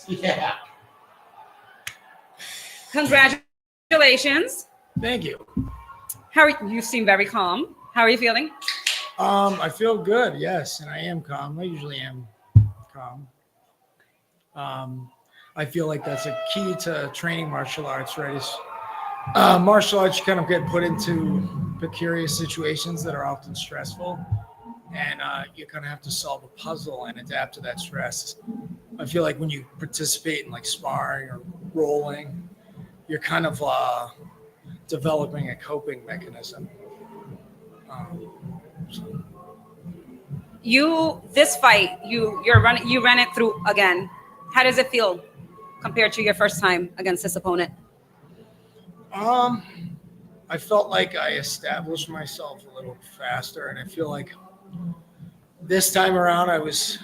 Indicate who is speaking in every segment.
Speaker 1: Yeah.
Speaker 2: Congratulations.
Speaker 3: Thank you.
Speaker 2: You seem very calm. How are you feeling?
Speaker 3: I feel good, yes, and I am calm. I usually am calm. I feel like that's a key to training martial arts, right? Is martial arts, you kind of get put into precarious situations that are often stressful, and you kind of have to solve a puzzle and adapt to that stress. I feel like when you participate in like sparring or rolling, you're kind of developing a coping mechanism.
Speaker 2: This fight, you ran it through again. How does it feel compared to your first time against this opponent?
Speaker 3: I felt like I established myself a little faster, and I feel like this time around I was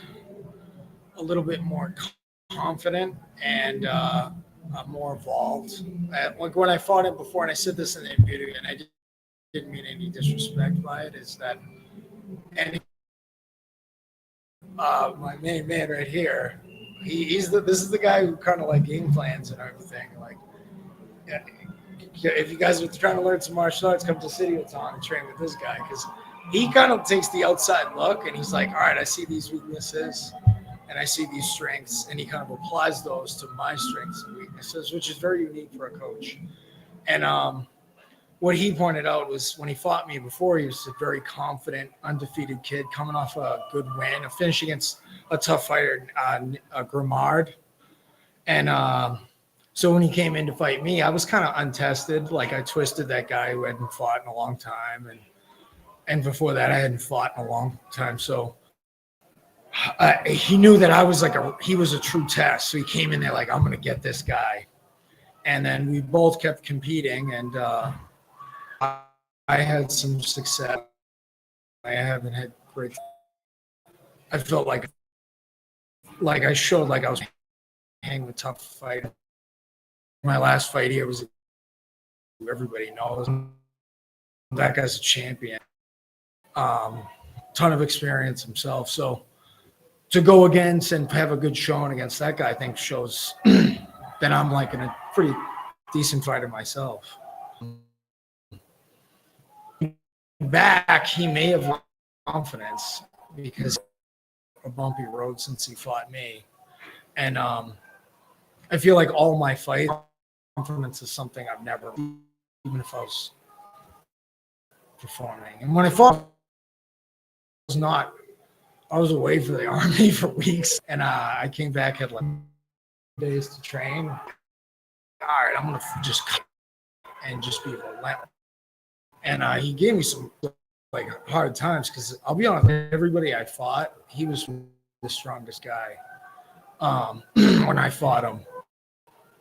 Speaker 3: a little bit more confident and more evolved. Like when I fought him before, and I said this in the interview, and I didn't mean any disrespect by it, is that my main man right here, this is the guy who kind of like game plans and everything. Like, yeah, if you guys are trying to learn some martial arts, come to City of Town and train with this guy, because he kind of takes the outside look and he's like, all right, I see these weaknesses and I see these strengths, and he kind of applies those to my strengths and weaknesses, which is very unique for a coach. And what he pointed out was when he fought me before, he was a very confident, undefeated kid coming off a good win, a finish against a tough fighter, Grimard. And so when he came in to fight me, I was kind of untested. Like I twisted that guy who hadn't fought in a long time. And before that, I hadn't fought in a long time. So he knew that I was he was a true test. So he came in there like, I'm going to get this guy. And then we both kept competing, and I had some success. I haven't had great. I felt like I showed like I was hanging with tough fight. My last fight here was, everybody knows, that guy's a champion. Ton of experience himself. So to go against and have a good showing against that guy, I think shows that I'm like a pretty decent fighter myself. Back, he may have lost confidence because a bumpy road since he fought me. And I feel like all my fight confidence is something I've never, even if I was performing. And when I fought, I was away for the Army for weeks, and I came back, had like days to train. All right, I'm gonna just be relentless. And he gave me some like hard times, because I'll be honest, everybody I fought, he was the strongest guy. When I fought him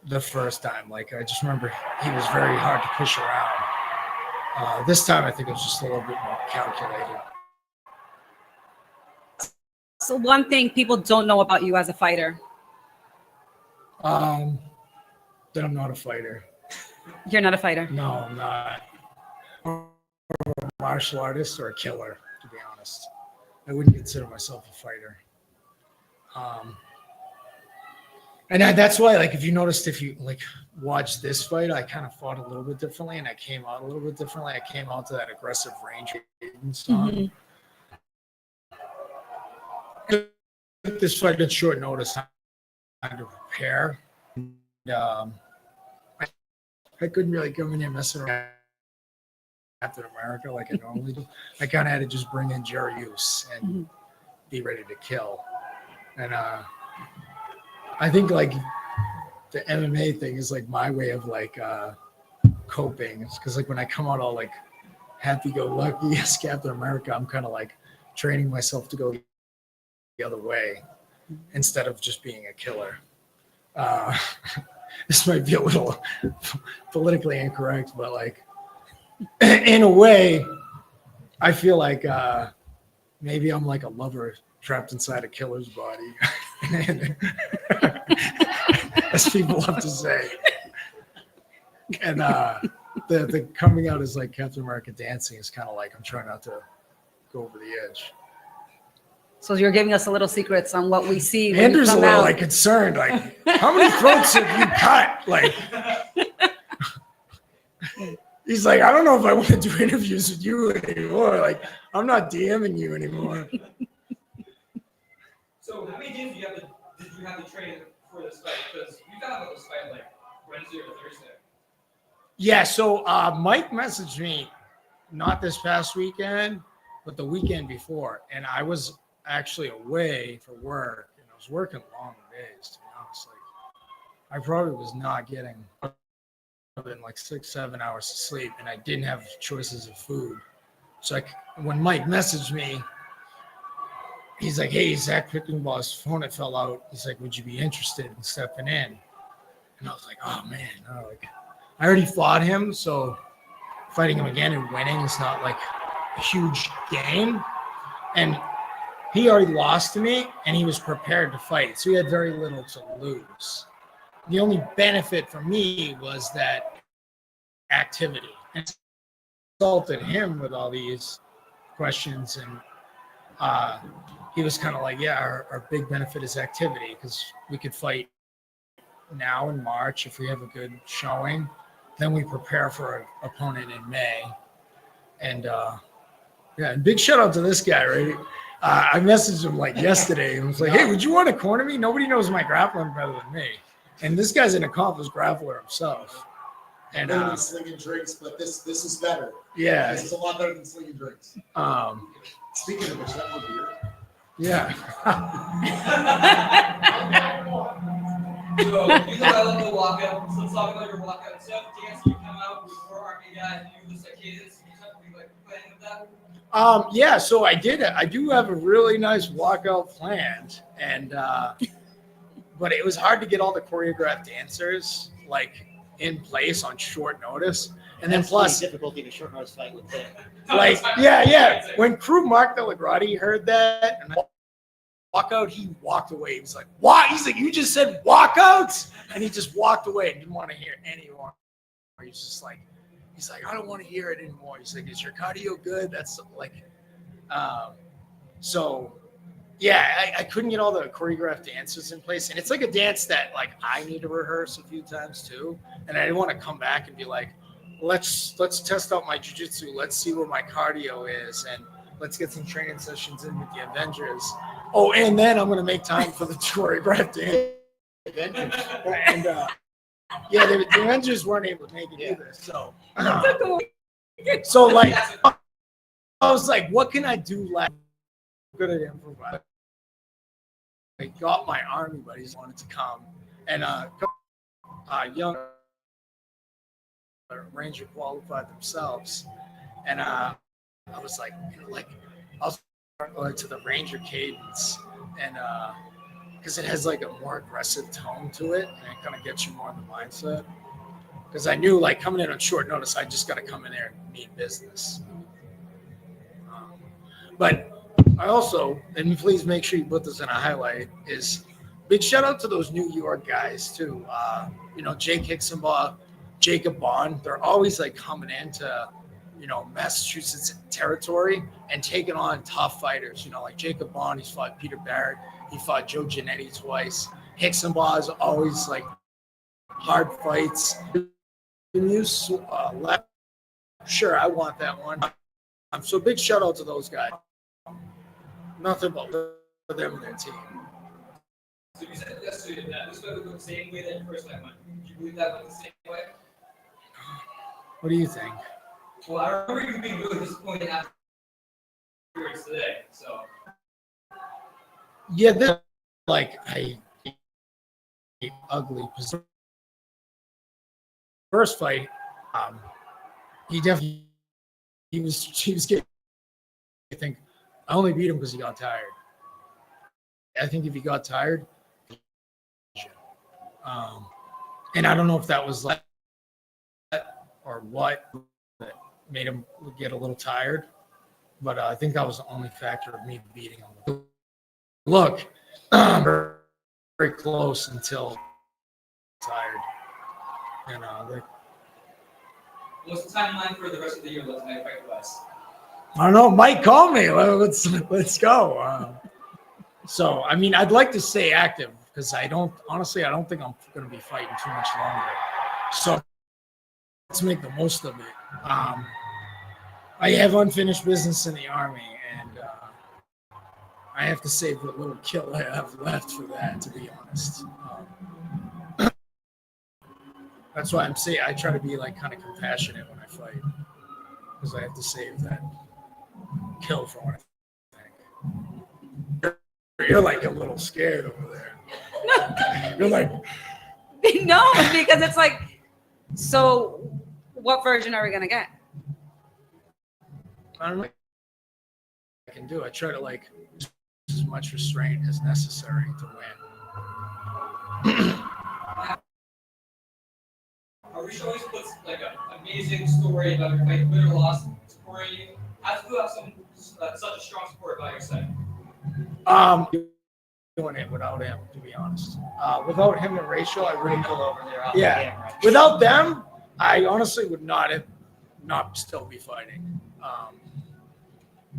Speaker 3: the first time, like I just remember he was very hard to push around. This time I think it was just a little bit more calculated.
Speaker 2: So one thing people don't know about you as a fighter.
Speaker 3: That I'm not a fighter.
Speaker 2: You're not a fighter?
Speaker 3: No, I'm not. I'm a martial artist or a killer, to be honest. I wouldn't consider myself a fighter. And that's why, like, if you noticed, if you like watch this fight, I kind of fought a little bit differently, and I came out a little bit differently. I came out to that aggressive range song. Mm-hmm. This fight at short notice, time to prepare. And, I couldn't really come in here messing around Captain America like I normally do. I kind of had to just bring in Gerry Meuse and be ready to kill. And I think like the MMA thing is like my way of like coping. It's because like when I come out all like happy-go-lucky as Captain America, I'm kind of like training myself to go the other way instead of just being a killer. This might be a little politically incorrect, but like in a way, I feel like maybe I'm like a lover trapped inside a killer's body, as people love to say. And the coming out as like Captain America dancing is kind of like I'm trying not to go over the edge.
Speaker 2: So you're giving us a little secrets on what we see. When
Speaker 3: Andrew's
Speaker 2: you
Speaker 3: a
Speaker 2: come
Speaker 3: little
Speaker 2: out.
Speaker 3: like concerned, like, how many throats have you cut? Like, he's like, I don't know if I want to do interviews with you anymore. Like, I'm not DMing you anymore.
Speaker 1: So how many days did you have to train for this fight? Because you found out this fight like Wednesday or Thursday.
Speaker 3: Yeah, so Mike messaged me not this past weekend, but the weekend before, and I was actually away for work, and I was working long days, to be honest. Like, I probably was not getting than like 6-7 hours of sleep, and I didn't have choices of food. So when Mike messaged me, he's like, "Hey, Zach Hixenbaugh's phone had fell out. He's like, would you be interested in stepping in?" And I was like, "Oh man, no, like I already fought him, so fighting him again and winning is not like a huge game." And he already lost to me, and he was prepared to fight, so he had very little to lose. The only benefit for me was that activity. And insulted him with all these questions, and he was kind of like, yeah, our big benefit is activity, because we could fight now in March if we have a good showing. Then we prepare for an opponent in May. And yeah, and big shout out to this guy, right? I messaged him like yesterday and was like, "Hey, would you want to corner me? Nobody knows my grappling better than me." And this guy's an accomplished grappler himself. And
Speaker 4: I'm gonna be slinging drinks, but this is better.
Speaker 3: yeah,
Speaker 4: This is a lot better than slinging drinks. Speaking of which, that would be it.
Speaker 3: yeah.
Speaker 1: So you know I love the walkout. So let's talk about your walkout stuff. Dance, you come out before RK guys, you just like cadence, you have to be like playing with that.
Speaker 3: Yeah, so I do have a really nice walkout planned, and but it was hard to get all the choreographed dancers like in place on short notice. And then plus
Speaker 5: difficulty in a short notice fight with the
Speaker 3: like yeah. When Crew Mark Delagrati heard that and walkout, he walked away. He was like, "What?" He's like, "You just said walkouts?" And he just walked away and didn't want to hear any more. He's just like, he's like, "I don't want to hear it anymore." He's like, "Is your cardio good?" That's like, so yeah, I couldn't get all the choreographed dances in place. And it's like a dance that like I need to rehearse a few times too. And I didn't want to come back and be like, let's test out my jiu-jitsu. Let's see where my cardio is. And let's get some training sessions in with the Avengers. Oh, and then I'm going to make time for the choreographed dance. And yeah, the Avengers weren't able to make it either. So, so like, I was like, what can I do like good at improv? I got my army buddies wanted to come, and young Ranger qualified themselves, and I was like, I'll start to the Ranger cadence, and because it has like a more aggressive tone to it, and it kind of gets you more in the mindset. Because I knew like coming in on short notice, I just got to come in there and mean business. But I also, and please make sure you put this in a highlight, is big shout out to those New York guys too. Jake Hixenbaugh, Jacob Bond, they're always like coming into, Massachusetts territory and taking on tough fighters. Like Jacob Bond, he's fought Peter Barrett, he fought Joe Giannetti twice. Hixenbaugh is always like hard fights. Meuse left. Sure, I want that one. So big shout out to those guys. Nothing but them and their team.
Speaker 1: So you said yesterday that this fight would go the same way that your first fight went. Do you believe that went the same way?
Speaker 3: What do you think?
Speaker 1: Well, I remember you being really disappointed afterwards today. So
Speaker 3: Yeah, they're like I ugly. First fight, he was getting. I think I only beat him because he got tired. I think if he got tired, and I don't know if that was like or what that made him get a little tired, but I think that was the only factor of me beating him. Look, very, very close until tired, and
Speaker 1: what's the timeline for the rest of the year looking like fight-wise?
Speaker 3: I don't know. Mike called me. Let's go. So, I mean, I'd like to stay active because I don't think I'm going to be fighting too much longer. So let's make the most of it. I have unfinished business in the Army, and I have to save the little kill I have left for that, to be honest. That's why I'm saying I try to be like kind of compassionate when I fight because I have to save that kill for when I think. You're like a little scared over there. You're like,
Speaker 2: No, because it's like, so what version are we gonna get?
Speaker 3: I don't know. I can do. I try to like as much restraint as necessary to win.
Speaker 1: Arisha always puts like an amazing story about your fight, win or loss, supporting you. How do you have such a strong support by your side?
Speaker 3: Doing it without him, to be honest. Without him and Rachel, I really
Speaker 5: Pull over there.
Speaker 3: yeah. Without them, I honestly would not still be fighting.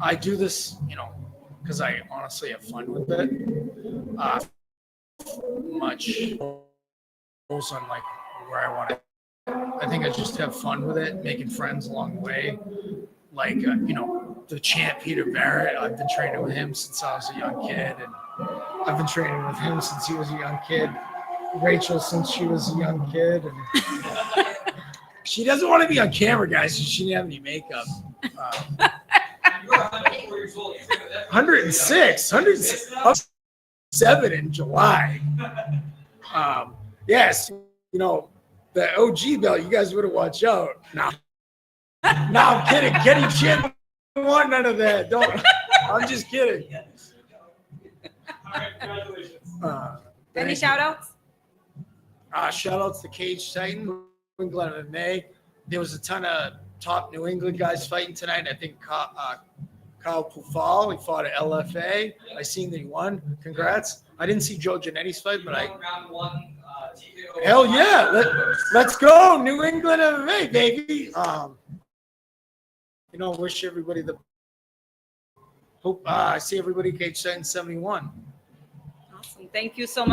Speaker 3: I do this, because I honestly have fun with it. Much goes on like where I want to. I think I just have fun with it, making friends along the way. Like the champ Peter Barrett. I've been training with him since I was a young kid, and I've been training with him since he was a young kid. Rachel since she was a young kid, and she doesn't want to be on camera, guys. So she didn't have any makeup.
Speaker 1: You are 104 years old.
Speaker 3: 107 in July. Yes, the OG belt. You guys would have watched out. No, I'm kidding. Kenny Chin don't want none of that. Don't. I'm just kidding.
Speaker 1: All right, congratulations.
Speaker 2: Any
Speaker 3: Thank
Speaker 2: shout outs?
Speaker 3: you. Shout outs to Cage Titan, New England MMA. There was a ton of top New England guys fighting tonight. I think Kyle Pufal, he fought at LFA. I seen that he won. Congrats. I didn't see Joe Genetti's fight, but
Speaker 1: Round one, TKO.
Speaker 3: hell yeah. Let's go. New England MMA, baby. Wish everybody hope I see everybody Cage Titan 71.
Speaker 2: Awesome. Thank you so much.